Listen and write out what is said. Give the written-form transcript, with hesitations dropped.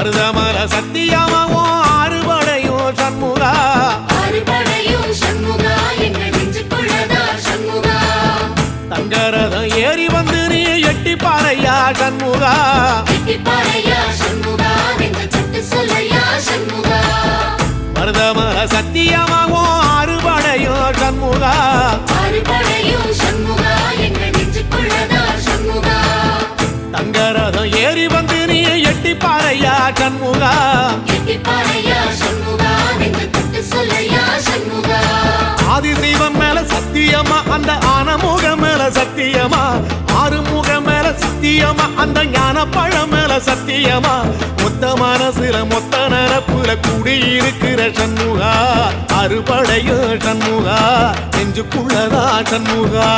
மருதமல சத்தியமாவோ அறுபடையும் சண்முகா தங்கரதம் ஏறி வந்து நீ எட்டி பாறையா சண்முகா மருதமல சத்தியமாவோ அறுபடையும் சண்முகா தங்கரதம் ஏறி வந்து நீ எட்டி பாறையா சண்முகா ஆதிசைவம் மேல சத்தியமா அந்த ஆனமுகம் மேல சத்தியமா ஆறுமுகம் மேல சத்தியமா அந்த ஞான பழம் மேல சத்தியமா மொத்த மனசுல மொத்த நரப்புல குடியிருக்கிற சண்முகா அறுபடையும் சண்முகா நெஞ்சுக்குள்ளதா சண்முகா